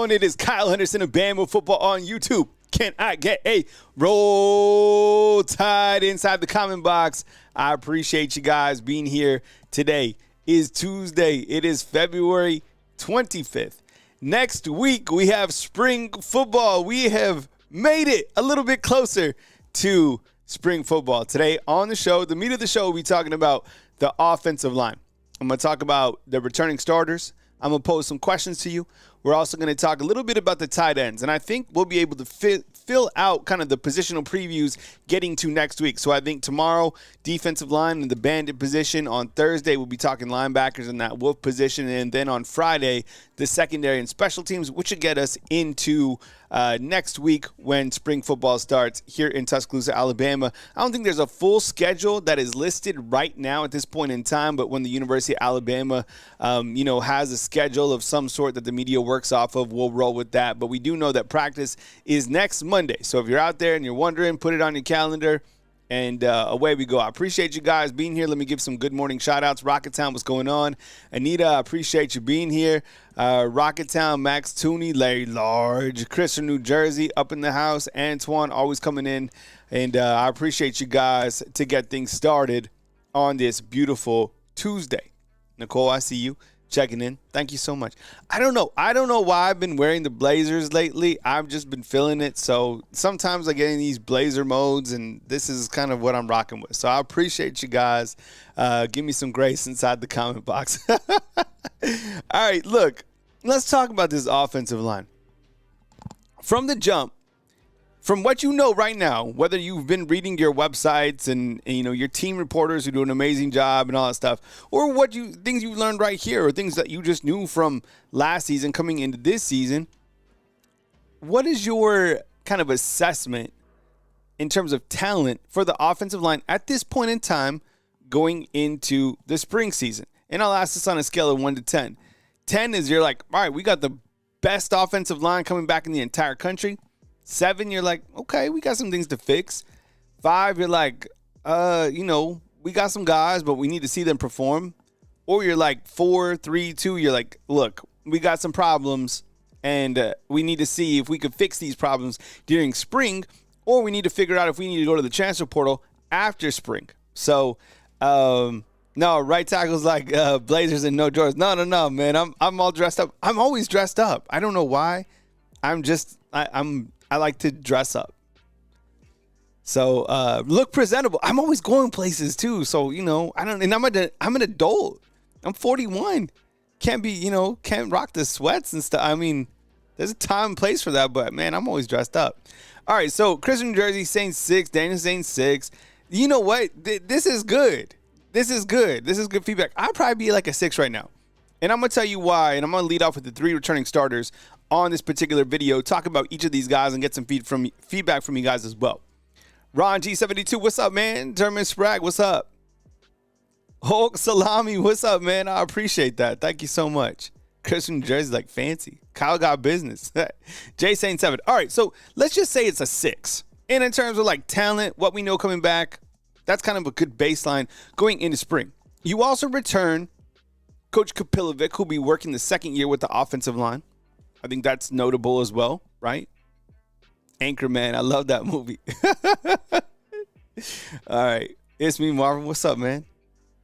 going? It is Kyle Henderson of Bama Football on YouTube. Can I get a Roll Tide inside the comment box? I appreciate you guys being here. Today is Tuesday. It is February 25th. Next week, we have spring football. We have made it a little bit closer to spring football. Today on the show, the meat of the show, we'll be talking about the offensive line. I'm going to talk about the returning starters. I'm going to pose some questions to you. We're also going to talk a little bit about the tight ends, and I think we'll be able to fill out kind of the positional previews getting to next week. So I think tomorrow, defensive line and the bandit position. On Thursday, we'll be talking linebackers in that wolf position, and then on Friday, the secondary and special teams, which should get us into next week when spring football starts here in Tuscaloosa, Alabama. I don't think there's a full schedule that is listed right now at this point in time, but when the University of Alabama, has a schedule of some sort that the media works off of, we'll roll with that. But we do know that practice is next Monday. So if you're out there and you're wondering, put it on your calendar. And away we go. I appreciate you guys being here. Let me give some good morning shout-outs. Rocketown, what's going on? Anita, I appreciate you being here. Rocketown, Max Tooney, Larry Large, Chris from New Jersey, up in the house. Antoine, always coming in. And I appreciate you guys to get things started on this beautiful Tuesday. Nicole, I see you checking in. Thank you so much. I don't know why I've been wearing the Blazers lately. I've just been feeling it. So sometimes I get in these Blazer modes, and this is kind of what I'm rocking with. So I appreciate you guys. Give me some grace inside the comment box. All right, look, let's talk about this offensive line. From the jump, from what you know right now, whether you've been reading your websites and your team reporters who do an amazing job and all that stuff, or things you learned right here, or things that you just knew from last season coming into this season, what is your kind of assessment in terms of talent for the offensive line at this point in time going into the spring season? And I'll ask this on a scale of 1 to 10. 10 is you're like, all right, we got the best offensive line coming back in the entire country. 7, you're like, okay, we got some things to fix. 5, you're like, we got some guys, but we need to see them perform. Or you're like 4, 3, 2, you're like, look, we got some problems, and we need to see if we could fix these problems during spring, or we need to figure out if we need to go to the transfer portal after spring. So, no, right tackle's like Blazers and no Jordans. No, man, I'm all dressed up. I'm always dressed up. I don't know why. I like to dress up. So look presentable. I'm always going places too. So, I'm an adult. I'm 41. Can't rock the sweats and stuff. I mean, there's a time and place for that, but man, I'm always dressed up. All right. So Chris from New Jersey saying 6, Daniel saying 6. You know what? This is good. This is good. This is good feedback. I'd probably be like a 6 right now. And I'm going to tell you why. And I'm going to lead off with the 3 returning starters on this particular video, talk about each of these guys and get some feedback from you guys as well. Ron G72, what's up, man? Termin Sprague, what's up? Hulk Salami, what's up, man? I appreciate that. Thank you so much. Chris from New Jersey, like fancy. Kyle got business. Jay saying 7. All right, so let's just say it's a 6. And in terms of like talent, what we know coming back, that's kind of a good baseline going into spring. You also return Coach Kapilovic, who'll be working the second year with the offensive line. I think that's notable as well, right? Anchorman, I love that movie. All right. It's me, Marvin. What's up, man?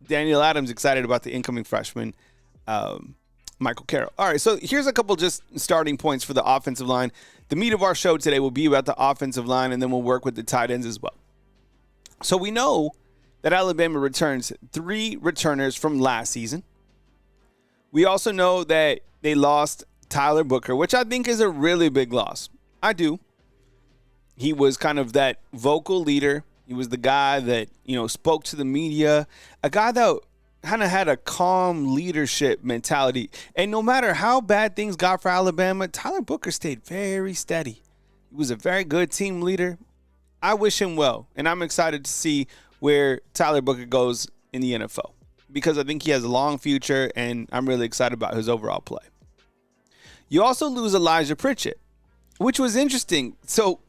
Daniel Adams excited about the incoming freshman, Michael Carroll. All right, so here's a couple just starting points for the offensive line. The meat of our show today will be about the offensive line, and then we'll work with the tight ends as well. So we know that Alabama returns 3 returners from last season. We also know that they lost Tyler Booker, which I think is a really big loss. I do. He was kind of that vocal leader. He was the guy that, spoke to the media, a guy that kind of had a calm leadership mentality. And no matter how bad things got for Alabama, Tyler Booker stayed very steady. He was a very good team leader. I wish him well, and I'm excited to see where Tyler Booker goes in the NFL because I think he has a long future, and I'm really excited about his overall play. You also lose Elijah Pritchett, which was interesting. So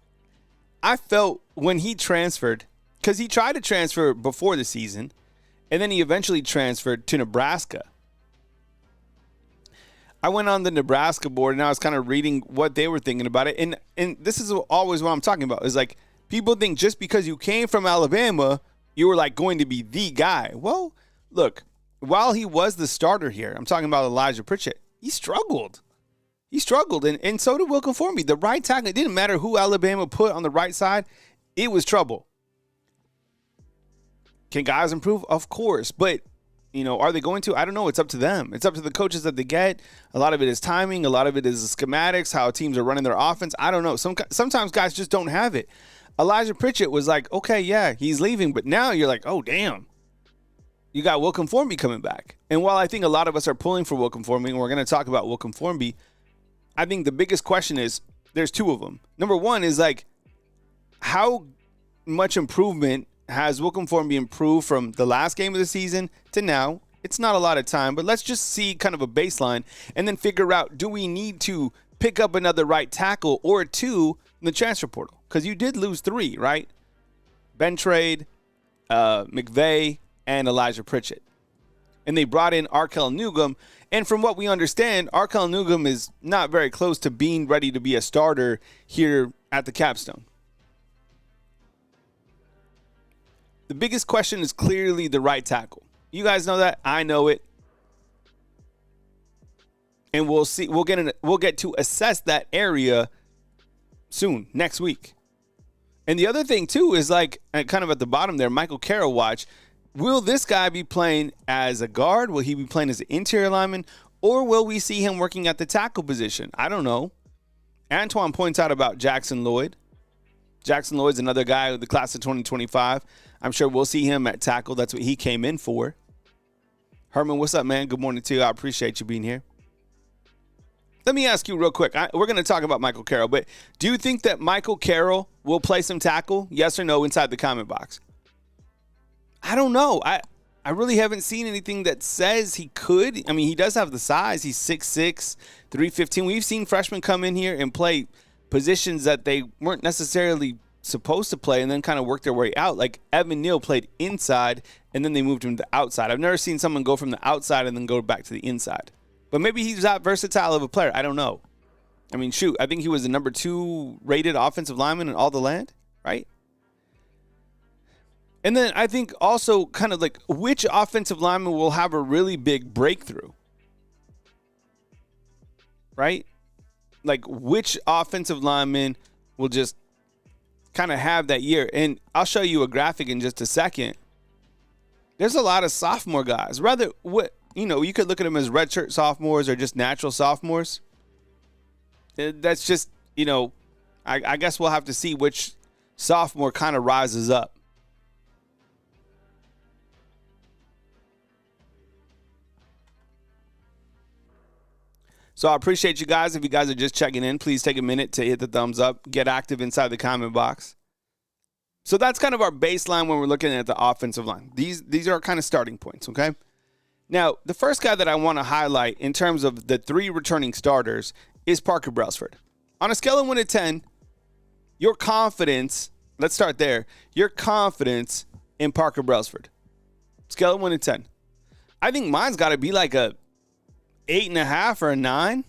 I felt when he transferred, because he tried to transfer before the season, and then he eventually transferred to Nebraska. I went on the Nebraska board and I was kind of reading what they were thinking about it. And this is always what I'm talking about is like people think just because you came from Alabama, you were like going to be the guy. Well, look, while he was the starter here, I'm talking about Elijah Pritchett, he struggled. And so did Will Conformi. The right tackle, it didn't matter who Alabama put on the right side, it was trouble. Can guys improve? Of course. But, are they going to? I don't know. It's up to them. It's up to the coaches that they get. A lot of it is timing. A lot of it is the schematics, how teams are running their offense. I don't know. Sometimes guys just don't have it. Elijah Pritchett was like, okay, yeah, he's leaving. But now you're like, oh, damn. You got Will Conformi coming back. And while I think a lot of us are pulling for Will Conformi, and we're going to talk about Will Conformi, I think the biggest question is, there's two of them. Number one is like, how much improvement has Will Conformi improved from the last game of the season to now? It's not a lot of time, but let's just see kind of a baseline and then figure out, do we need to pick up another right tackle or two in the transfer portal? Because you did lose 3, right? Ben Trade, McVay, and Elijah Pritchett. And they brought in Arkell Newgum. And from what we understand, Arkell Newgum is not very close to being ready to be a starter here at the Capstone. The biggest question is clearly the right tackle. You guys know that. I know it. And we'll see. We'll get to assess that area soon, next week. And the other thing, too, is like kind of at the bottom there, Michael Carroll watch. Will this guy be playing as a guard? Will he be playing as an interior lineman? Or will we see him working at the tackle position? I don't know. Antoine points out about Jackson Lloyd. Jackson Lloyd's another guy with the class of 2025. I'm sure we'll see him at tackle. That's what he came in for. Herman, what's up, man? Good morning to you. I appreciate you being here. Let me ask you real quick. We're going to talk about Michael Carroll, but do you think that Michael Carroll will play some tackle? Yes or no inside the comment box? I don't know. I really haven't seen anything that says he could. I mean, he does have the size. He's 6'6", 315. We've seen freshmen come in here and play positions that they weren't necessarily supposed to play and then kind of work their way out. Like Evan Neal played inside and then they moved him to the outside. I've never seen someone go from the outside and then go back to the inside. But maybe he's that versatile of a player. I don't know. I mean, shoot, I think he was the number 2 rated offensive lineman in all the land, right? And then I think also kind of like which offensive lineman will have a really big breakthrough, right? Like which offensive lineman will just kind of have that year. And I'll show you a graphic in just a second. There's a lot of sophomore guys. Rather, you could look at them as redshirt sophomores or just natural sophomores. That's just, I guess we'll have to see which sophomore kind of rises up. So I appreciate you guys. If you guys are just checking in, please take a minute to hit the thumbs up. Get active inside the comment box. So that's kind of our baseline when we're looking at the offensive line. These are kind of starting points, okay? Now, the first guy that I want to highlight in terms of the 3 returning starters is Parker Brailsford. On a scale of 1 to 10, your confidence, let's start there, your confidence in Parker Brailsford. Scale of 1 to 10. I think mine's got to be like a 8.5 or a 9.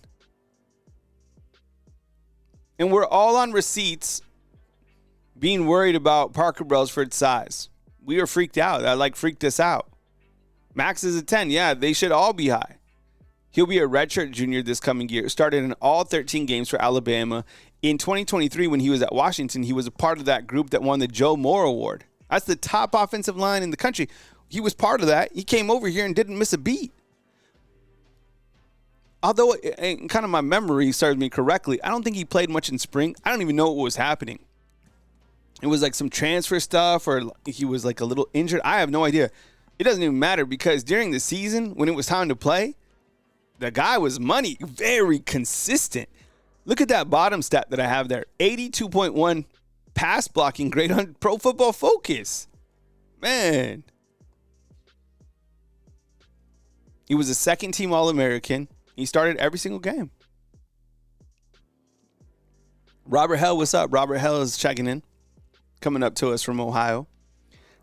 And we're all on receipts being worried about Parker Brailsford's size. We were freaked out. That freaked us out. Max is a 10. Yeah, they should all be high. He'll be a redshirt junior this coming year. Started in all 13 games for Alabama. In 2023, when he was at Washington, he was a part of that group that won the Joe Moore Award. That's the top offensive line in the country. He was part of that. He came over here and didn't miss a beat. Although, and kind of my memory serves me correctly, I don't think he played much in spring. I don't even know what was happening. It was like some transfer stuff or he was like a little injured. I have no idea. It doesn't even matter because during the season, when it was time to play, the guy was money, very consistent. Look at that bottom stat that I have there. 82.1 pass blocking grade on Pro Football Focus. Man. He was a second-team All-American. He started every single game. Robert Hell, what's up? Robert Hell is checking in, coming up to us from Ohio.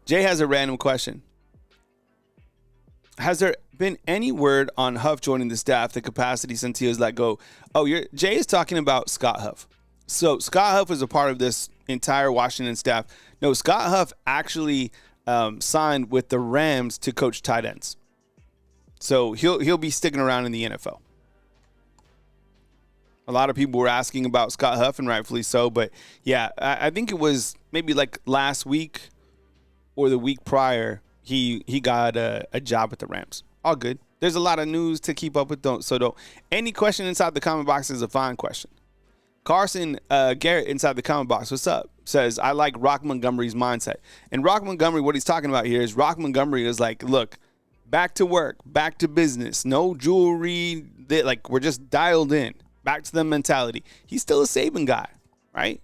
Jay has a random question. Has there been any word on Huff joining the staff, the capacity since he was let go? Oh, Jay is talking about Scott Huff. So Scott Huff was a part of this entire Washington staff. No, Scott Huff actually signed with the Rams to coach tight ends. So he'll be sticking around in the NFL. A lot of people were asking about Scott Huff, and rightfully so. But, yeah, I think it was maybe like last week or the week prior, he got a job with the Rams. All good. There's a lot of news to keep up with. Don't. Any question inside the comment box is a fine question. Carson Garrett inside the comment box, what's up? Says, I like Rock Montgomery's mindset. And Rock Montgomery, what he's talking about here is Rock Montgomery is like, look, back to work, back to business, no jewelry. Like, we're just dialed in. Back to the mentality. He's still a Saban guy, right?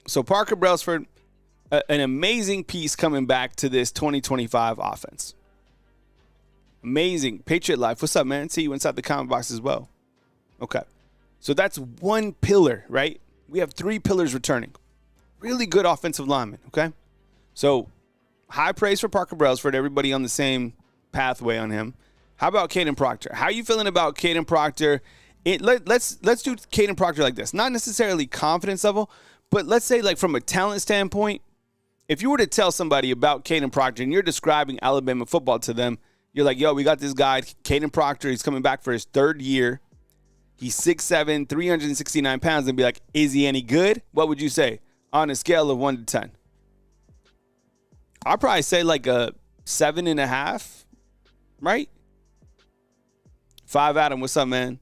So Parker Brailsford, an amazing piece coming back to this 2025 offense. Amazing. Patriot Life, what's up, man? See you inside the comment box as well. Okay. So that's one pillar, right? We have 3 pillars returning. Really good offensive linemen, okay? So high praise for Parker Brailsford, everybody on the same pathway on him. How about Kadyn Proctor? How are you feeling about Kadyn Proctor? Let's do Kadyn Proctor like this. Not necessarily confidence level, but let's say like from a talent standpoint, if you were to tell somebody about Kadyn Proctor and you're describing Alabama football to them, you're like, yo, we got this guy, Kadyn Proctor. He's coming back for his 3rd year. He's 6'7", 369 pounds, and be like, is he any good? What would you say on a scale of 1 to 10? I'd probably say like a 7.5, right? 5 Adam, what's up, man?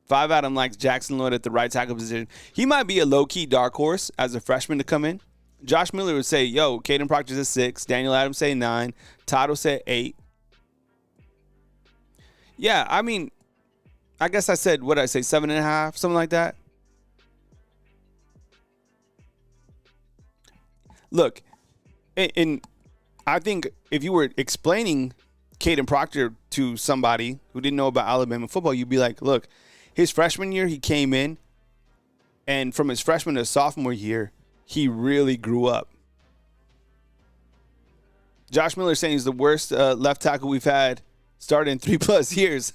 5 Adam likes Jackson Lloyd at the right tackle position. He might be a low-key dark horse as a freshman to come in. Josh Miller would say, yo, Kadyn Proctor's a 6. Daniel Adams say 9. Todd will say 8. Yeah, I mean, I guess I said, what did I say, 7.5, something like that? Look, and I think if you were explaining Kadyn Proctor to somebody who didn't know about Alabama football, you'd be like, look, his freshman year, he came in, and from his freshman to sophomore year, he really grew up. Josh Miller saying he's the worst left tackle we've had started in 3+ years.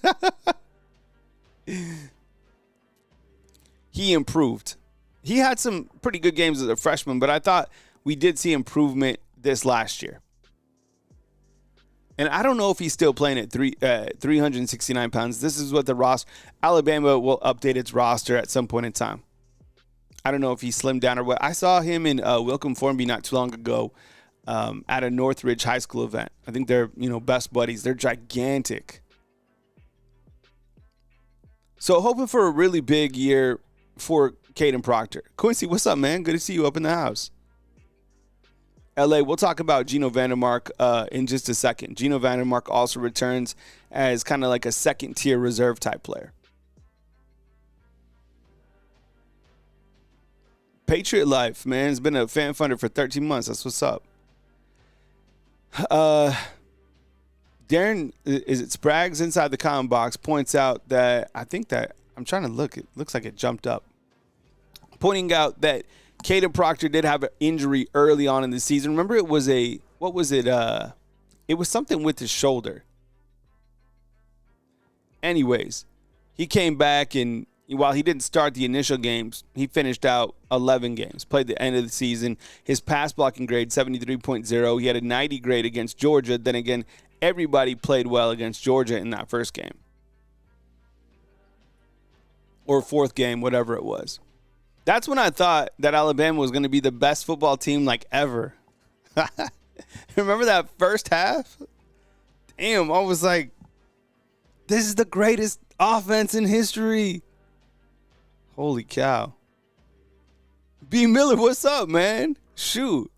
He improved. He had some pretty good games as a freshman, but I thought we did see improvement this last year. And I don't know if he's still playing at 369 pounds. This is what the roster. Alabama will update its roster at some point in time. I don't know if he slimmed down or what. I saw him in Wilcom Formby not too long ago at a Northridge High School event. I think they're best buddies. They're gigantic. So hoping for a really big year for Kadyn Proctor. Quincy, what's up, man? Good to see you up in the house. LA, we'll talk about Geno Vandermark in just a second. Geno Vandermark also returns as kind of like a second-tier reserve type player. Patriot Life, man. It's been a fan funder for 13 months. That's what's up. Darren, is it Sprags inside the comment box, points out that I'm trying to look. It looks like it jumped up. Pointing out that Kadyn Proctor did have an injury early on in the season. Remember, it was it was something with his shoulder. Anyways, he came back, and while he didn't start the initial games, he finished out 11 games, played the end of the season. His pass blocking grade, 73.0. He had a 90 grade against Georgia. Then again, everybody played well against Georgia in that first game. Or fourth game, whatever it was. That's when I thought that Alabama was going to be the best football team like ever. Remember that first half? Damn, I was like, this is the greatest offense in history. Holy cow. B. Miller, what's up, man? Shoot.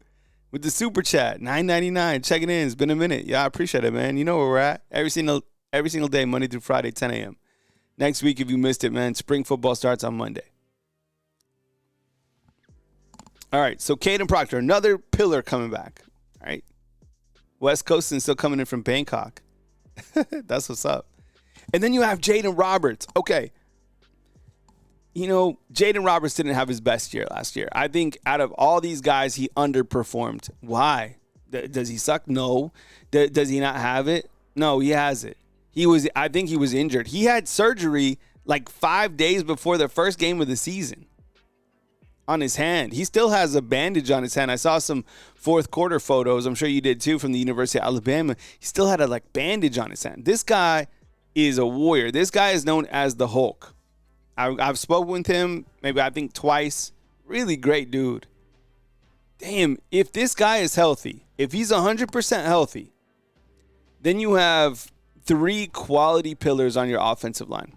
With the super chat, $9.99. Checking in. It's been a minute. Yeah, I appreciate it, man. You know where we're at. Every single day, Monday through Friday, 10 a.m. Next week, if you missed it, man, spring football starts on Monday. All right, so Kadyn Proctor, another pillar coming back. All right. West Coast and still coming in from Bangkok. That's what's up. And then you have Jaeden Roberts. Okay. Jaeden Roberts didn't have his best year last year. I think out of all these guys, he underperformed. Why? Does he suck? No. Does he not have it? No, he has it. I think he was injured. He had surgery like 5 days before the first game of the season on his hand. He still has a bandage on his hand. I saw some fourth quarter photos. I'm sure you did too, from the University of Alabama. He still had a bandage on his hand. This guy is a warrior. This guy is known as the Hulk. I've spoken with him maybe I think twice. Really great dude. Damn, if this guy is healthy, if he's 100% healthy, then you have 3 quality pillars on your offensive line.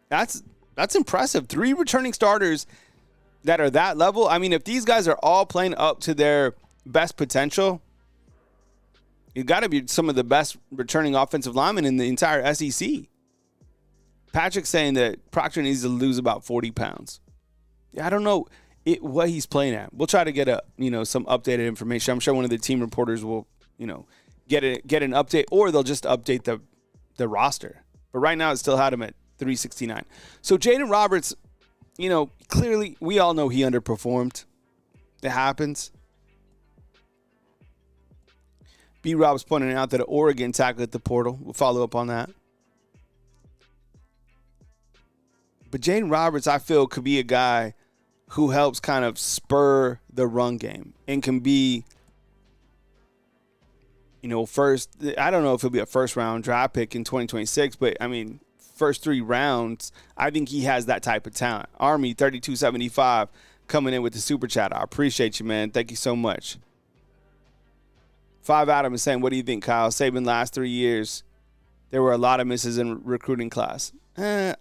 That's impressive. 3 returning starters that are that level. I mean, if these guys are all playing up to their best potential, you got to be some of the best returning offensive linemen in the entire SEC. Patrick's saying that Proctor needs to lose about 40 pounds. Yeah, I don't know what he's playing at. We'll try to get some updated information. I'm sure one of the team reporters will, get an update, or they'll just update the roster. But right now, it still had him at 369. So Jaeden Roberts, clearly we all know he underperformed. It happens. B-Rob's pointing out that Oregon tackled at the portal. We'll follow up on that. But Jaeden Roberts, I feel, could be a guy who helps kind of spur the run game and can be, first. I don't know if he'll be a first-round draft pick in 2026, but, I mean, first 3 rounds, I think he has that type of talent. Army 3275 coming in with the super chat. I appreciate you, man. Thank you so much. 5 Adam is saying, what do you think, Kyle? Saban last 3 years, there were a lot of misses in recruiting class. I'd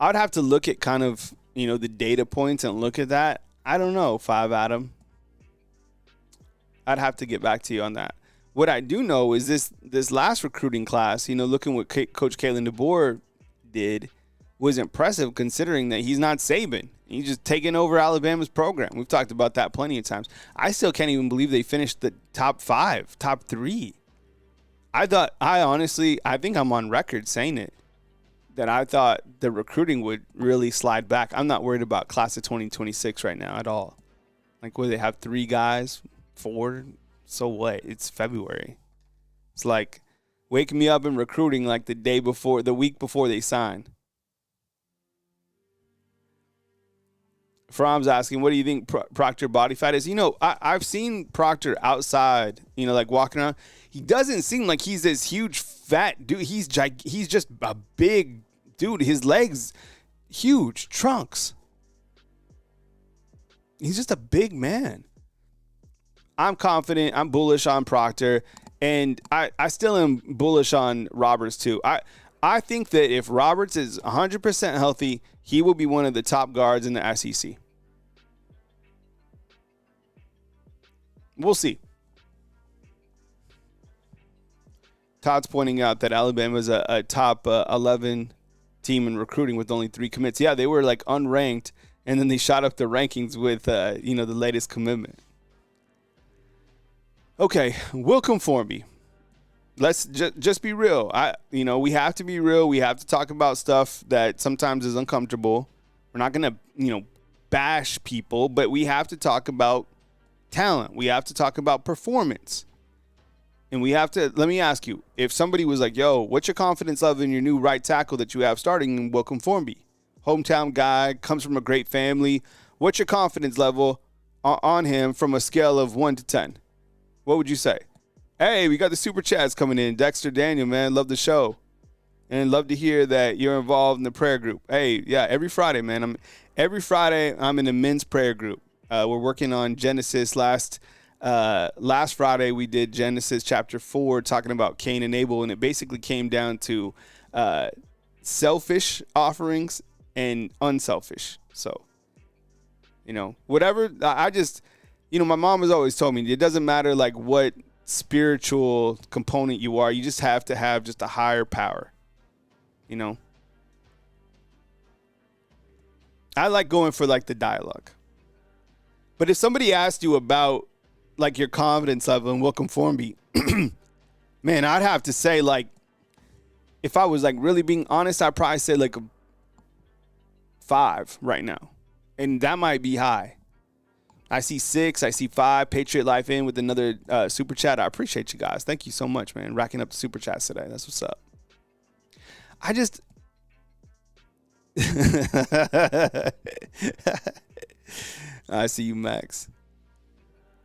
have to look at kind of, the data points and look at that. I don't know, 5 Adam. I'd have to get back to you on that. What I do know is this last recruiting class, looking what Coach Kalen DeBoer did was impressive, considering that he's not Saban. He's just taking over Alabama's program. We've talked about that plenty of times. I still can't even believe they finished the top 5, top 3. I think I'm on record saying it, that I thought the recruiting would really slide back. I'm not worried about class of 2026 right now at all. Like, will they have 3 guys, 4? So what? It's February. It's like waking me up in recruiting like the week before they sign. From's asking, what do you think Proctor body fat is? I've seen Proctor outside, like walking around. He doesn't seem like he's this huge fat dude. He's just a big dude. His legs, huge, trunks. He's just a big man. I'm confident. I'm bullish on Proctor. And I still am bullish on Roberts too. I think that if Roberts is 100% healthy, he will be one of the top guards in the SEC. We'll see. Todd's pointing out that Alabama is a top 11 team in recruiting with only 3 commits. Yeah, they were like unranked, and then they shot up the rankings with the latest commitment. Okay, Wilcom Formby. Let's just be real. We have to be real. We have to talk about stuff that sometimes is uncomfortable. We're not going to, bash people, but we have to talk about talent. We have to talk about performance. And we have to, let me ask you, if somebody was like, yo, what's your confidence level in your new right tackle that you have starting in Wilcom Formby? Hometown guy, comes from a great family. What's your confidence level on him from a scale of 1 to 10? What would you say? Hey, we got the super chats coming in. Dexter Daniel, man, love the show. And love to hear that you're involved in the prayer group. Hey, yeah, every Friday, man. Every Friday, I'm in a men's prayer group. We're working on Genesis. Last Friday, we did Genesis chapter 4, talking about Cain and Abel, and it basically came down to selfish offerings and unselfish. So, whatever. My mom has always told me it doesn't matter like what spiritual component you are. You just have to have just a higher power. I like going for like the dialogue. But if somebody asked you about like your confidence level in Wilcom Formby, man, I'd have to say, like, if I was like really being honest, I'd probably say like a 5 right now. And that might be high. I see 6. I see 5. Patriot Life in with another super chat. I appreciate you guys. Thank you so much, man. Racking up the super chats today. That's what's up. I just... I see you, Max.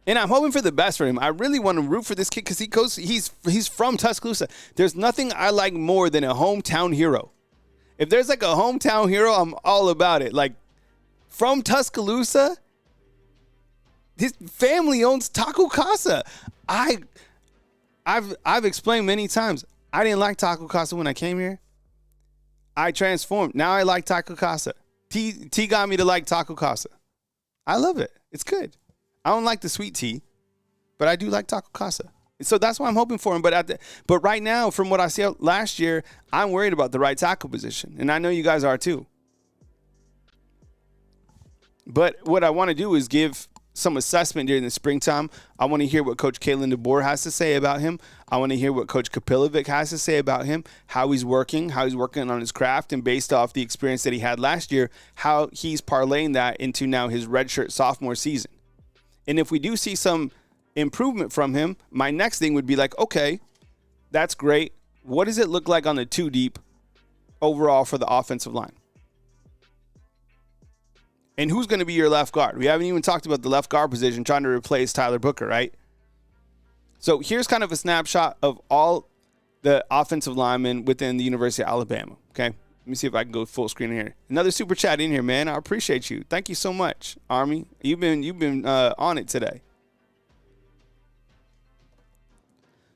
And I'm hoping for the best for him. I really want to root for this kid because he's from Tuscaloosa. There's nothing I like more than a hometown hero. If there's like a hometown hero, I'm all about it. Like, from Tuscaloosa, his family owns Taco Casa. I've explained many times, I didn't like Taco Casa when I came here. I transformed. Now I like Taco Casa. T got me to like Taco Casa. I love it. It's good. I don't like the sweet tea, but I do like Taco Casa. So that's why I'm hoping for him. But right now, from what I see last year, I'm worried about the right tackle position. And I know you guys are too. But what I want to do is give some assessment during the springtime. I want to hear what Coach Kalen DeBoer has to say about him. I want to hear what Coach Kapilovic has to say about him, how he's working on his craft, and based off the experience that he had last year, how he's parlaying that into now his redshirt sophomore season. And if we do see some improvement from him, my next thing would be like, okay, that's great. What does it look like on the 2 deep overall for the offensive line? And who's going to be your left guard? We haven't even talked about the left guard position trying to replace Tyler Booker, right? So here's kind of a snapshot of all the offensive linemen within the University of Alabama, okay? Let me see if I can go full screen here. Another super chat in here, man. I appreciate you. Thank you so much, Army. You've been on it today.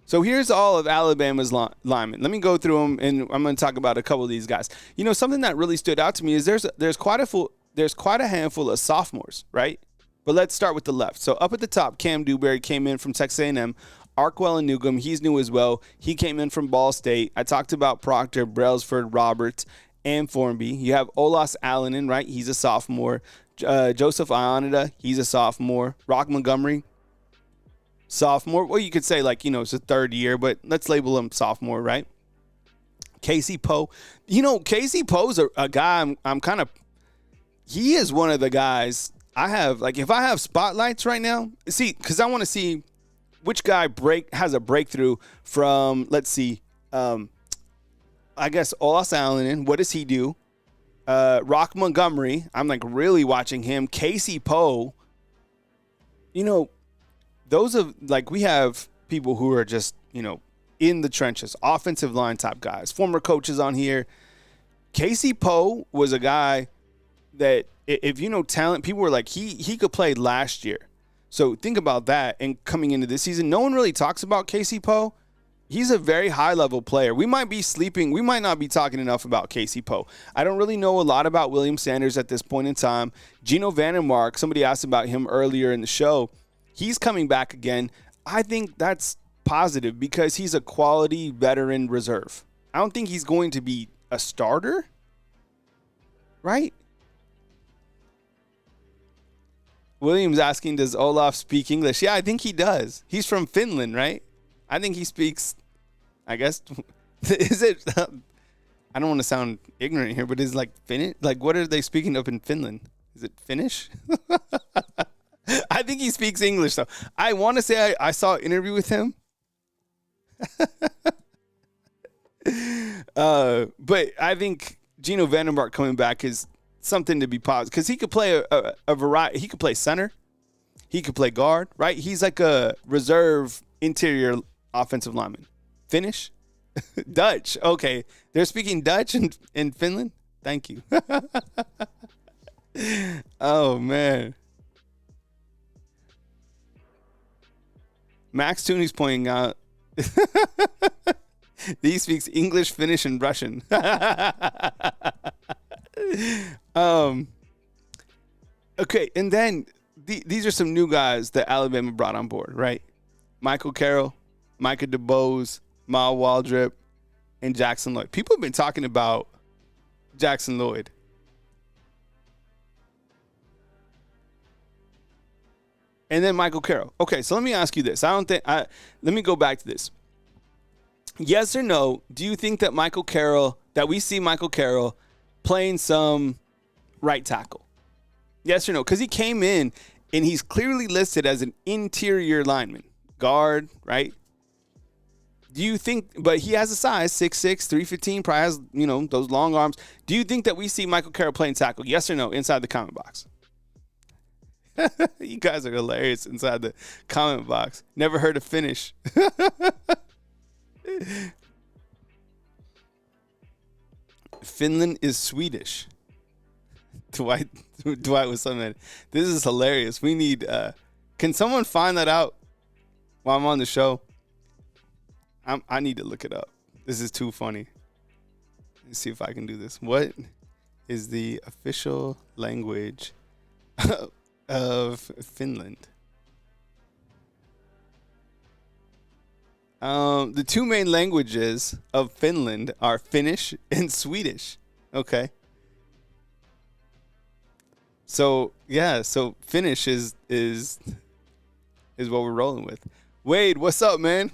So here's all of Alabama's linemen. Let me go through them, and I'm going to talk about a couple of these guys. You know, something that really stood out to me is there's quite a handful of sophomores, right? But let's start with the left. So up at the top, Cam Dewberry came in from Texas A&M. Arkwell and Newcomb, he's new as well. He came in from Ball State. I talked about Proctor, Brailsford, Roberts, and Formby. You have Olas Allanen, right? He's a sophomore. Joseph Ionita, he's a sophomore. Rock Montgomery, sophomore. Well, you could say, like, you know, it's a third year, but let's label him sophomore, right? Casey Poe. You know, Casey Poe's a guy I'm kind of – he is one of the guys I have – like, if I have spotlights right now, see, because I want to see – which guy has a breakthrough from, let's see, I guess Olas Allanen. What does he do? Rock Montgomery. I'm like really watching him. Casey Poe. You know, we have people who are just, you know, in the trenches, offensive line type guys, former coaches on here. Casey Poe was a guy that, if you know talent, people were like, he could play last year. So think about that, and coming into this season, no one really talks about Casey Poe. He's a very high-level player. We might not be talking enough about Casey Poe. I don't really know a lot about William Sanders at this point in time. Geno Vandermark, somebody asked about him earlier in the show. He's coming back again. I think that's positive because he's a quality veteran reserve. I don't think he's going to be a starter, right? William's asking, does Olaf speak English? Yeah, I think he does. He's from Finland, right? I think he speaks, I guess, is it, I don't want to sound ignorant here, but is it like Finnish? Like, what are they speaking of in Finland? Is it Finnish? I think he speaks English, though. I want to say I saw an interview with him. But I think Geno Vandermark coming back is something to be positive because he could play a variety. He could play center. He could play guard, right? He's like a reserve interior offensive lineman. Finnish? Dutch. Okay. They're speaking Dutch in Finland? Thank you. Oh, man. Max Tooney's pointing out he speaks English, Finnish, and Russian. Okay, and then these are some new guys that Alabama brought on board, right? Michael Carroll, Micah DeBose, Mal Waldrop, and Jackson Lloyd. People have been talking about Jackson Lloyd. And then Michael Carroll. Okay, so let me ask you this. Let me go back to this. Yes or no, do you think that we see Michael Carroll playing some right tackle? Yes or no? Because he came in And he's clearly listed as an interior lineman. Guard, right? Do you think, but he has a size, 6'6", 315, probably has, those long arms. Do you think that we see Michael Carroll playing tackle? Yes or no, inside the comment box? You guys are hilarious inside the comment box. Never heard a finish. Finland is Swedish. Dwight was something. This is hilarious. We need. Can someone find that out while I'm on the show? I need to look it up. This is too funny. Let's see if I can do this. What is the official language of Finland? The two main languages of Finland are Finnish and Swedish. Okay. So yeah, so Finnish is what we're rolling with. Wade, what's up, man?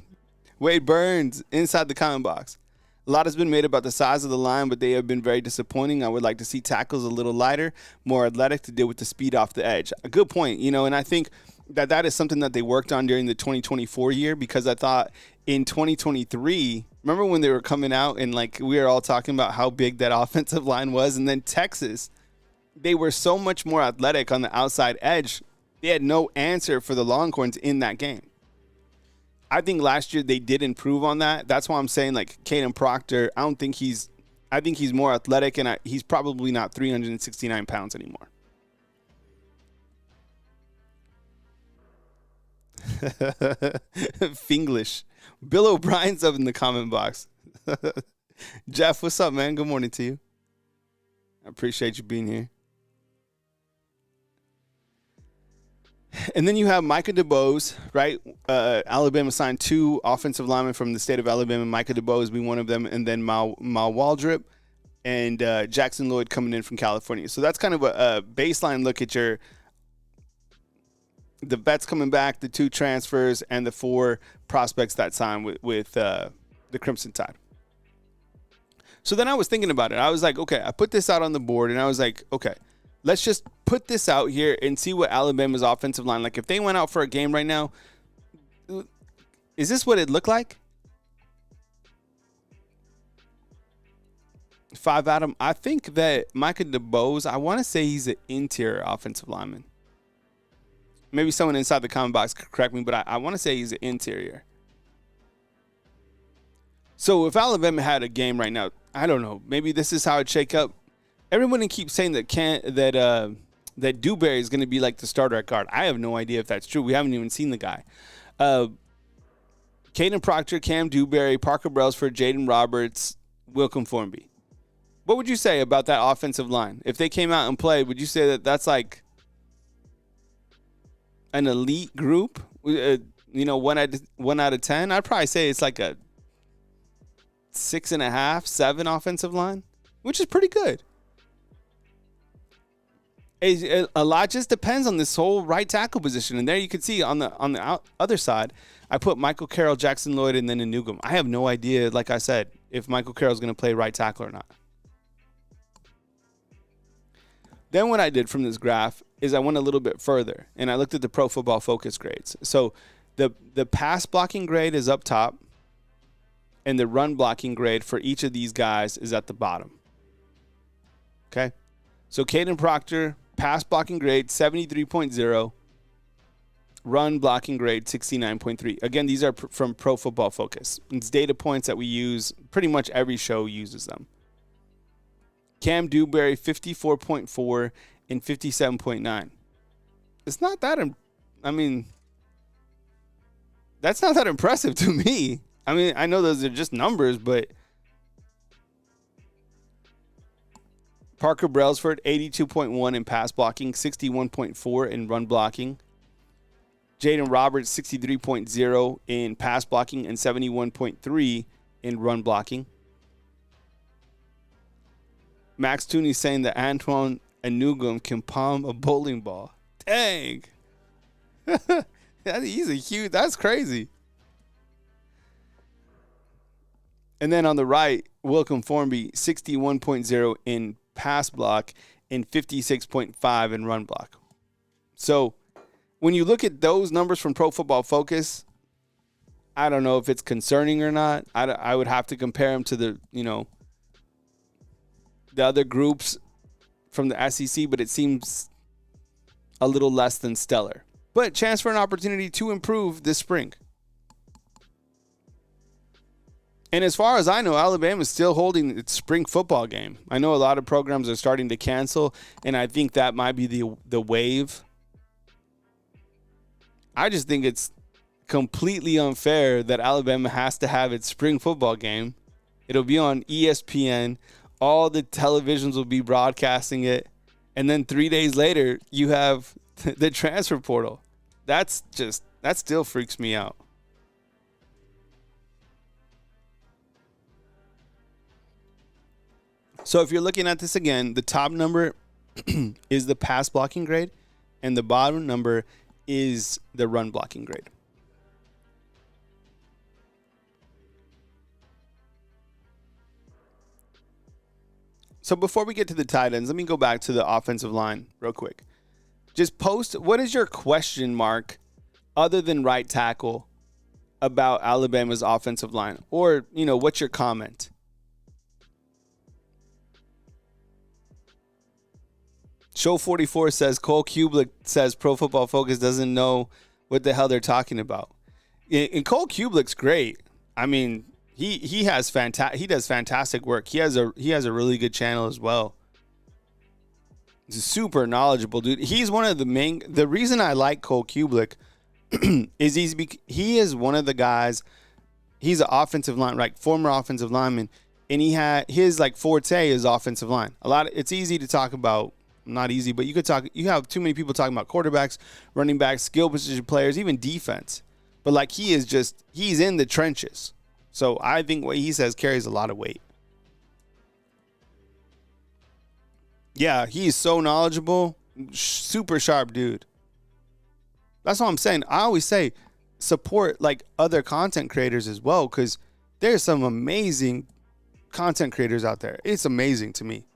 Wade Burns inside the comment box. A lot has been made about the size of the line, but they have been very disappointing. I would like to see tackles a little lighter, more athletic to deal with the speed off the edge. A good point, and I think that is something that they worked on during the 2024 year, because I thought in 2023, remember when they were coming out and we were all talking about how big that offensive line was, and then Texas, they were so much more athletic on the outside edge. They had no answer for the Longhorns in that game. I think last year they did improve on that. That's why I'm saying Kadyn Proctor, I think he's more athletic, and he's probably not 369 pounds anymore. Finglish. Bill O'Brien's up in the comment box. Jeff, what's up, man? Good morning to you. I appreciate you being here. And then you have Micah DeBose, right? Alabama signed 2 offensive linemen from the state of Alabama. Micah DeBose being one of them, and then Mal Waldrop and Jackson Lloyd coming in from California. So that's kind of a baseline look at the vets coming back, the 2 transfers, and the 4 prospects that signed with the Crimson Tide. So then I was thinking about it. I was like, okay, I put this out on the board, and I was like, okay, let's just put this out here and see what Alabama's offensive line, if they went out for a game right now, is this what it looked like? 5 Adam. I think that Micah DeBose, I want to say he's an interior offensive lineman. Maybe someone inside the comment box could correct me, but I want to say he's an interior. So if Alabama had a game right now, I don't know. Maybe this is how it shake up. Everyone keeps saying that Dewberry is going to be the starter at guard. I have no idea if that's true. We haven't even seen the guy. Kadyn Proctor, Cam Dewberry, Parker Brailsford, Jaeden Roberts, Wilcom Formby. What would you say about that offensive line? If they came out and played, would you say that that's an elite group? 1 out of 10? I'd probably say it's a 6.5, 7 offensive line, which is pretty good. A lot just depends on this whole right tackle position. And there you can see on the other side, I put Michael Carroll, Jackson Lloyd, and then Nugum. I have no idea, like I said, if Michael Carroll's going to play right tackle or not. Then what I did from this graph is I went a little bit further, and I looked at the Pro Football Focus grades. So the pass blocking grade is up top, and the run blocking grade for each of these guys is at the bottom. Okay? So Kadyn Proctor, pass blocking grade 73.0, run blocking grade 69.3. Again, these are from Pro Football Focus. It's data points that we use. Pretty much every show uses them. Cam Dewberry 54.4 and 57.9. It's not that. That's not that impressive to me. I know those are just numbers, but Parker Brailsford, 82.1 in pass blocking, 61.4 in run blocking. Jaeden Roberts, 63.0 in pass blocking and 71.3 in run blocking. Max Tooney saying that Antoine Nugum can palm a bowling ball. Dang. He's a huge, that's crazy. And then on the right, Wilcom Formby, 61.0 in pass block and 56.5 in run block. So when you look at those numbers from Pro Football Focus, I don't know if it's concerning or not. I would have to compare them to the other groups from the SEC, but it seems a little less than stellar. But chance for an opportunity to improve this spring. And as far as I know, Alabama is still holding its spring football game. I know a lot of programs are starting to cancel, and I think that might be the wave. I just think it's completely unfair that Alabama has to have its spring football game. It'll be on ESPN. All the televisions will be broadcasting it. And then 3 days later, you have the transfer portal. That still freaks me out. So if you're looking at this again, the top number is the pass blocking grade, and the bottom number is the run blocking grade. So before we get to the tight ends, let me go back to the offensive line real quick. Just post, what is your question mark other than right tackle about Alabama's offensive line? Or, what's your comment? Show 44 says Cole Kubelik says Pro Football Focus doesn't know what the hell they're talking about. And Cole Kubelik's great. I mean, he does fantastic work. He has a really good channel as well. He's a super knowledgeable dude. He's one of the reason I like Cole Kubelik is he is one of the guys. He's an offensive line, right? Former offensive lineman, and he had his forte is offensive line. It's easy to talk about. Not easy, but you have too many people talking about quarterbacks, running backs, skill position players, even defense. But he's in the trenches. So I think what he says carries a lot of weight. Yeah, he's so knowledgeable, super sharp dude. That's all I'm saying. I always say support other content creators as well, because there's some amazing content creators out there. It's amazing to me.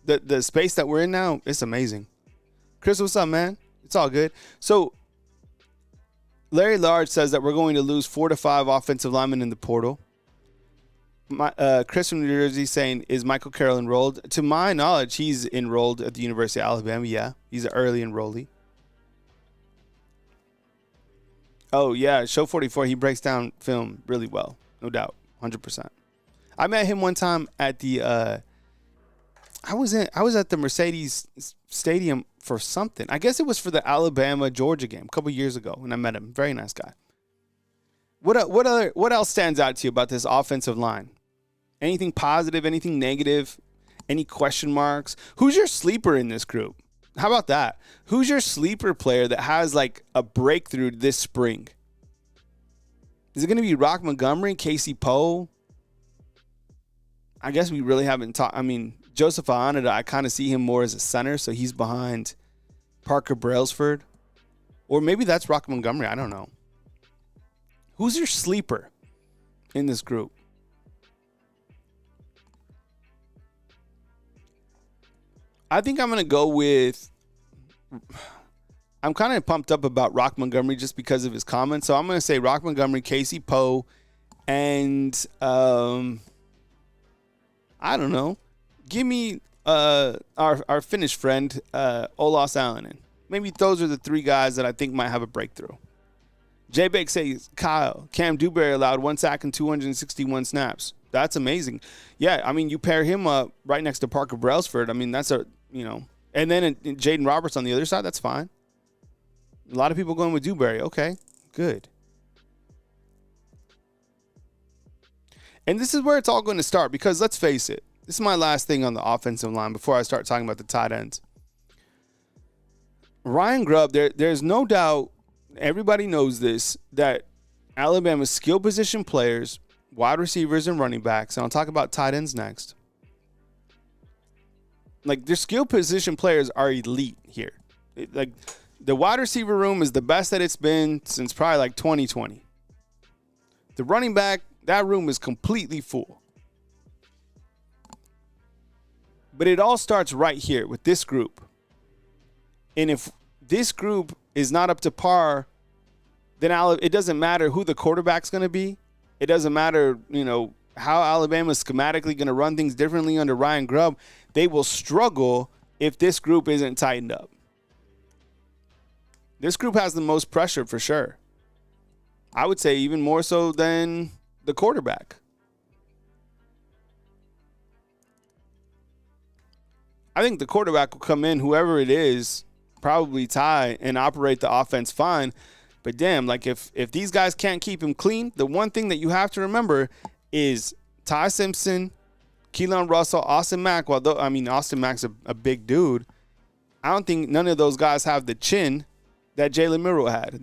The space that we're in now, it's amazing. Chris, what's up, man? It's all good. So Larry Large says that we're going to lose 4 to 5 offensive linemen in the portal. Chris from New Jersey saying, is Michael Carroll enrolled? To my knowledge, he's enrolled at the University of Alabama. Yeah, he's an early enrollee. Oh, yeah, Show 44, he breaks down film really well. No doubt, 100%. I met him one time at the I was at the Mercedes Stadium for something. I guess it was for the Alabama-Georgia game a couple years ago, and I met him. Very nice guy. What else stands out to you about this offensive line? Anything positive? Anything negative? Any question marks? Who's your sleeper in this group? How about that? Who's your sleeper player that has a breakthrough this spring? Is it going to be Rock Montgomery, Casey Poe? I guess we really haven't talked. I mean, Joseph Aonada, I kind of see him more as a center, so he's behind Parker Brailsford. Or maybe that's Rock Montgomery. I don't know. Who's your sleeper in this group? I think I'm going to go with... I'm kind of pumped up about Rock Montgomery just because of his comments. So I'm going to say Rock Montgomery, Casey Poe, and... I don't know. Give me our Finnish friend, Olas Allen. Maybe those are the 3 guys that I think might have a breakthrough. J-Bake says, Kyle, Cam Dewberry allowed 1 sack and 261 snaps. That's amazing. Yeah, I mean, you pair him up right next to Parker Brailsford. I mean, that's and then Jaeden Roberts on the other side, that's fine. A lot of people going with Dewberry. Okay, good. And this is where it's all going to start because let's face it, this is my last thing on the offensive line before I start talking about the tight ends. Ryan Grubb, there's no doubt, everybody knows this, that Alabama's skill position players, wide receivers and running backs, and I'll talk about tight ends next, their skill position players are elite here. The wide receiver room is the best that it's been since probably 2020. The running back, that room is completely full. But it all starts right here with this group. And if this group is not up to par, then it doesn't matter who the quarterback's going to be. It doesn't matter, how Alabama's schematically going to run things differently under Ryan Grubb. They will struggle if this group isn't tightened up. This group has the most pressure for sure. I would say even more so than the quarterback. I think the quarterback will come in, whoever it is, probably tie and operate the offense fine. But damn, like if these guys can't keep him clean, the one thing that you have to remember is Ty Simpson, Keelan Russell, Austin Mack. Austin Mack's a big dude. I don't think none of those guys have the chin that Jalen Milroe had.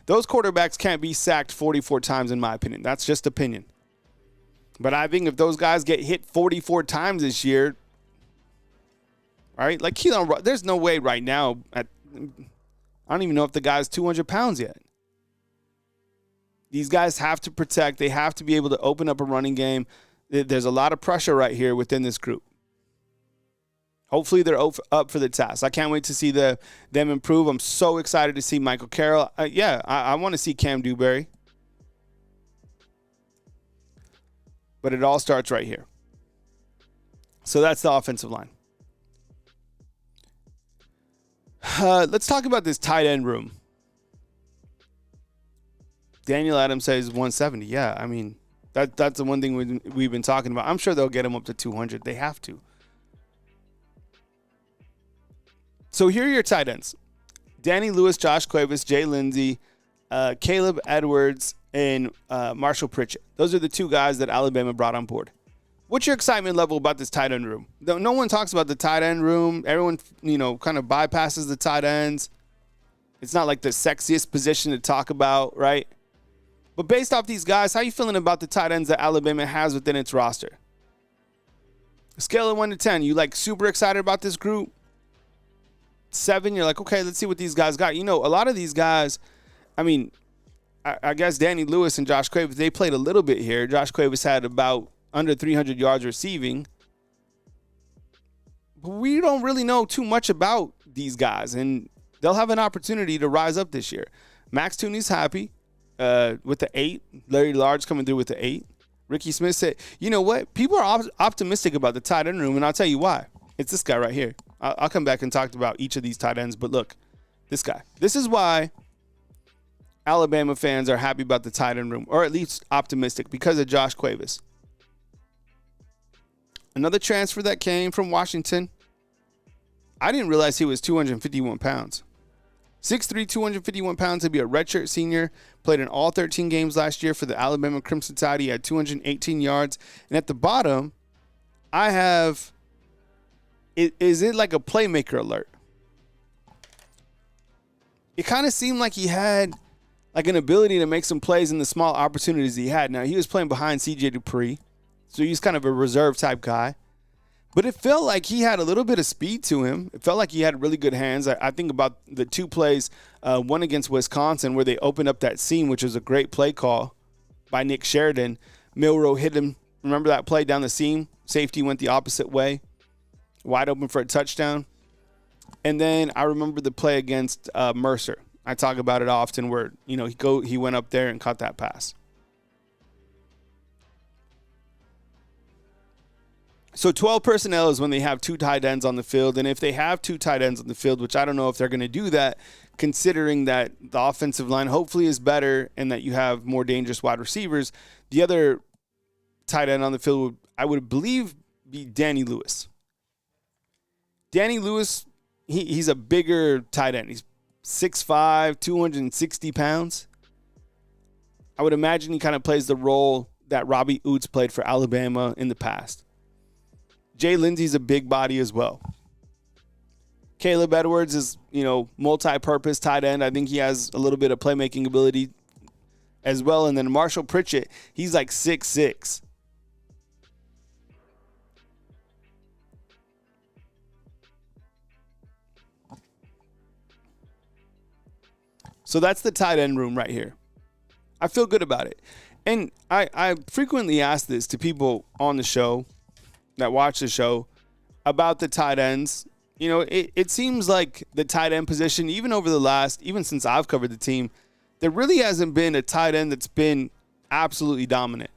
Those quarterbacks can't be sacked 44 times, in my opinion. That's just opinion. But I think if those guys get hit 44 times this year, right? Like Keelan, there's no way right now. I don't even know if the guy's 200 pounds yet. These guys have to protect. They have to be able to open up a running game. There's a lot of pressure right here within this group. Hopefully they're up for the task. I can't wait to see them improve. I'm so excited to see Michael Carroll. I want to see Cam Dewberry. But it all starts right here. So that's the offensive line. Let's talk about this tight end room. Daniel Adams says 170. Yeah, I mean, that's the one thing we've been talking about. I'm sure they'll get him up to 200. They have to. So here are your tight ends. Danny Lewis, Josh Cuevas, Jay Lindsey, Caleb Edwards, and Marshall Pritchett. Those are the two guys that Alabama brought on board. What's your excitement level about this tight end room? No one talks about the tight end room. Everyone, kind of bypasses the tight ends. It's not like the sexiest position to talk about, right? But based off these guys, how are you feeling about the tight ends that Alabama has within its roster? Scale of 1 to 10, you like super excited about this group? 7, you're like, okay, let's see what these guys got. A lot of these guys, I guess Danny Lewis and Josh Cuevas, they played a little bit here. Josh Cuevas had about under 300 yards receiving. But we don't really know too much about these guys, and they'll have an opportunity to rise up this year. Max Tooney's happy with the 8. Larry Large coming through with the 8. Ricky Smith said, you know what? People are optimistic about the tight end room, and I'll tell you why. It's this guy right here. I'll come back and talk about each of these tight ends, but look, this guy. This is why Alabama fans are happy about the tight end room, or at least optimistic, because of Josh Cuevas. Another transfer that came from Washington. I didn't realize he was 251 pounds. 6'3", 251 pounds. He'd be a redshirt senior. Played in all 13 games last year for the Alabama Crimson Tide. He had 218 yards. And at the bottom, I have... Is it like a playmaker alert? It kind of seemed like he had like an ability to make some plays in the small opportunities he had. Now, he was playing behind C.J. Dupree, so he's kind of a reserve type guy. But it felt like he had a little bit of speed to him. It felt like he had really good hands. I think about the two plays, one against Wisconsin where they opened up that seam, which was a great play call by Nick Sheridan. Milroe hit him. Remember that play down the seam? Safety went the opposite way. Wide open for a touchdown. And then I remember the play against Mercer. I talk about it often where, he went up there and caught that pass. So 12 personnel is when they have two tight ends on the field. And if they have two tight ends on the field, which I don't know if they're going to do that, considering that the offensive line hopefully is better and that you have more dangerous wide receivers, the other tight end on the field I would believe be Danny Lewis. Danny Lewis, he's a bigger tight end. He's 6'5", 260 pounds. I would imagine he kind of plays the role that Robbie Oots played for Alabama in the past. Jay Lindsey's a big body as well. Caleb Edwards is, multi-purpose tight end. I think he has a little bit of playmaking ability as well. And then Marshall Pritchett, he's like 6'6". So that's the tight end room right here. I feel good about it. And I frequently ask this to people on the show that watch the show about the tight ends it seems like the tight end position, even since I've covered the team, there really hasn't been a tight end that's been absolutely dominant.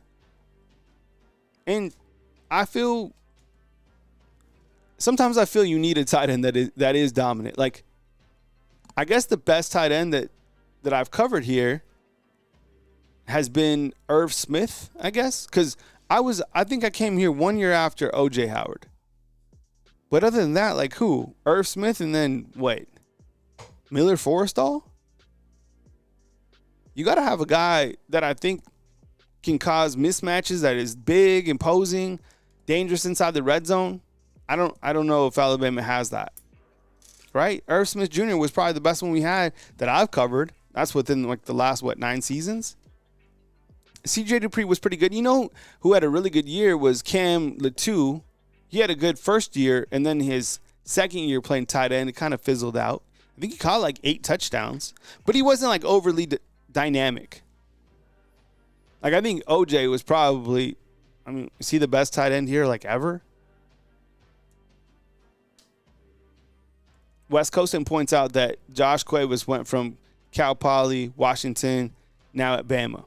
And sometimes I feel you need a tight end that is dominant. Like, I guess the best tight end that I've covered here has been Irv Smith, I guess, because I think I came here 1 year after O.J. Howard. But other than that, like who? Irv Smith and then wait, Miller Forrestall? You got to have a guy that I think can cause mismatches, that is big, imposing, dangerous inside the red zone. I don't know if Alabama has that. Right? Irv Smith Jr. was probably the best one we had that I've covered. That's within like the last 9 seasons. CJ Dupree was pretty good. You know who had a really good year was Cam Latu. He had a good first year, and then his second year playing tight end, it kind of fizzled out. I think he caught like 8 touchdowns, but he wasn't like overly dynamic. Like, I think OJ was probably, is he the best tight end here like ever? West Coastin points out that Josh Cuevas went from Cal Poly, Washington, now at Bama.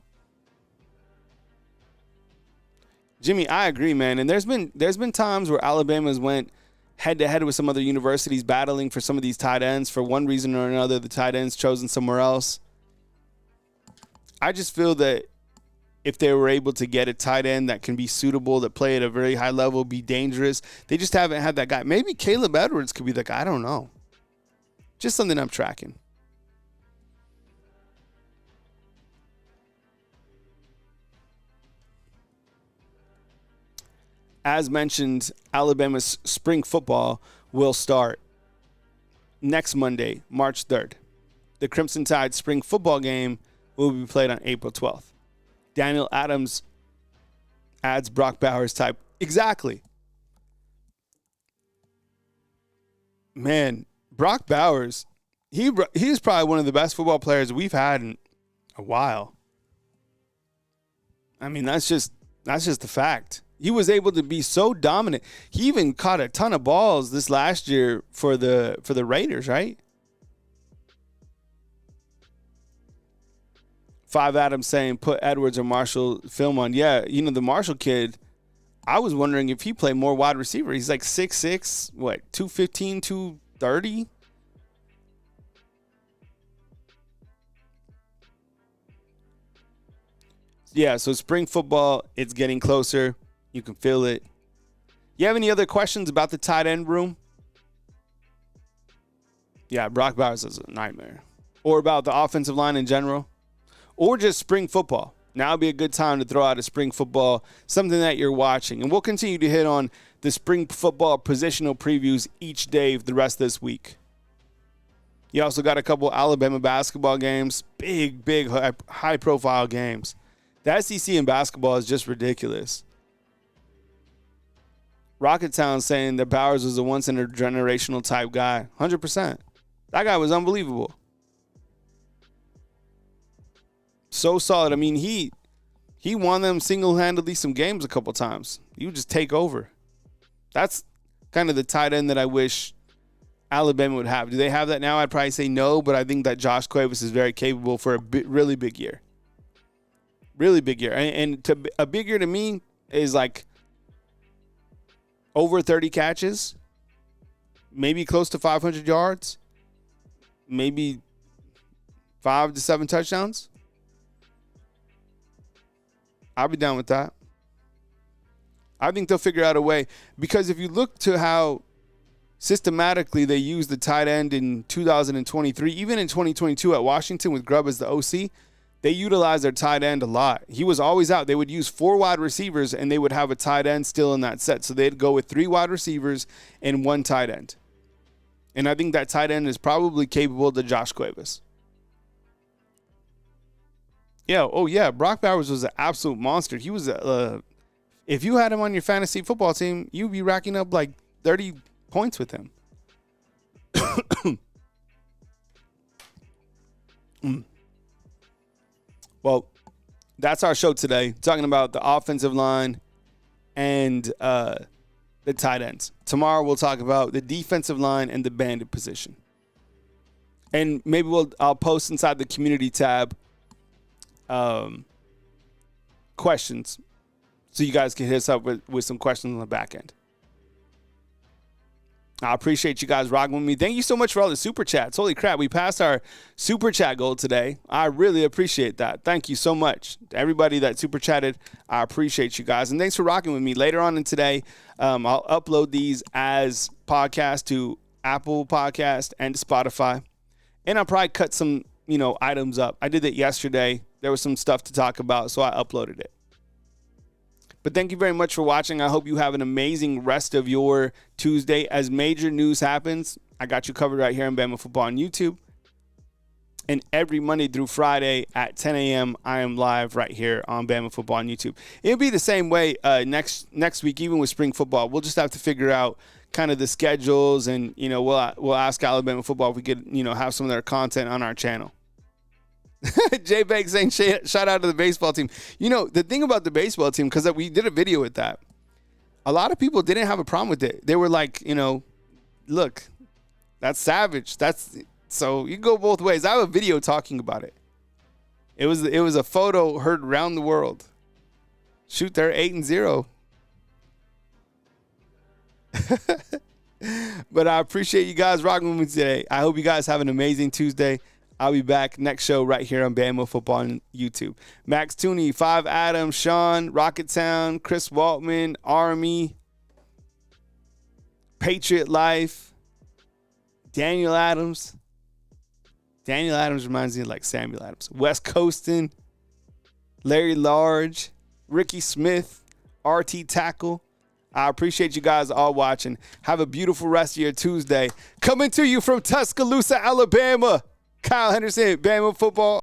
Jimmy, I agree, man. And there's been times where Alabama's went head-to-head with some other universities battling for some of these tight ends. For one reason or another, the tight end's chosen somewhere else. I just feel that if they were able to get a tight end that can be suitable, that play at a very high level, be dangerous, they just haven't had that guy. Maybe Caleb Edwards could be the guy. I don't know. Just something I'm tracking. As mentioned, Alabama's spring football will start next Monday, March 3rd. The Crimson Tide spring football game will be played on April 12th. Daniel Adams adds Brock Bowers type. Exactly. Man, Brock Bowers, he's probably one of the best football players we've had in a while. I mean, that's just the fact. He was able to be so dominant. He even caught a ton of balls this last year for the Raiders, right? 5 Adams saying put Edwards or Marshall film on. Yeah, the Marshall kid, I was wondering if he played more wide receiver. He's like 6'6", 215, 230? Yeah, so spring football, it's getting closer. You can feel it. You have any other questions about the tight end room? Yeah, Brock Bowers is a nightmare. Or about the offensive line in general. Or just spring football. Now would be a good time to throw out a spring football, something that you're watching. And we'll continue to hit on the spring football positional previews each day for the rest of this week. You also got a couple Alabama basketball games. Big, high-profile games. The SEC in basketball is just ridiculous. Rocketown saying that Bowers was a once-in-a-generational type guy. 100%. That guy was unbelievable. So solid. I mean, he won them single-handedly some games a couple times. He would just take over. That's kind of the tight end that I wish Alabama would have. Do they have that now? I'd probably say no, but I think that Josh Cuevas is very capable for a really big year. Really big year. And a big year to me is like over 30 catches, maybe close to 500 yards, maybe 5 to 7 touchdowns. I'll be down with that. I think they'll figure out a way, because if you look to how systematically they use the tight end in 2023, even in 2022 at Washington with Grubb as the OC, they utilize their tight end a lot. He was always out. They would use 4 wide receivers, and they would have a tight end still in that set. So they'd go with 3 wide receivers and 1 tight end. And I think that tight end is probably capable to Josh Cuevas. Yeah, oh yeah, Brock Bowers was an absolute monster. He was, if you had him on your fantasy football team, you'd be racking up like 30 points with him. Well, that's our show today, talking about the offensive line and the tight ends. Tomorrow we'll talk about the defensive line and the bandit position. And maybe I'll post inside the community tab questions so you guys can hit us up with some questions on the back end. I appreciate you guys rocking with me. Thank you so much for all the super chats. Holy crap, we passed our super chat goal today. I really appreciate that. Thank you so much to everybody that super chatted. I appreciate you guys. And thanks for rocking with me. Later on in today, I'll upload these as podcasts to Apple Podcast and Spotify. And I'll probably cut some, items up. I did that yesterday. There was some stuff to talk about, so I uploaded it. But thank you very much for watching. I hope you have an amazing rest of your Tuesday. As major news happens, I got you covered right here on Bama Football on YouTube. And every Monday through Friday at 10 a.m., I am live right here on Bama Football on YouTube. It'll be the same way next week, even with spring football. We'll just have to figure out kind of the schedules, and we'll ask Alabama Football if we could have some of their content on our channel. Jay Banks saying shout out to the baseball team. The thing about the baseball team, because we did a video with that, a lot of people didn't have a problem with it. They were like, look, that's savage. So you can go both ways. I have a video talking about it. It was a photo heard around the world. Shoot, they're 8-0. But I appreciate you guys rocking with me today. I hope you guys have an amazing Tuesday. I'll be back next show right here on Bama Football on YouTube. Max Tooney, 5 Adams, Sean, Rocketown, Chris Waltman, Army, Patriot Life, Daniel Adams. Daniel Adams reminds me of like Samuel Adams. West Coastin, Larry Large, Ricky Smith, RT Tackle. I appreciate you guys all watching. Have a beautiful rest of your Tuesday. Coming to you from Tuscaloosa, Alabama. Kyle Henderson, Bama Football.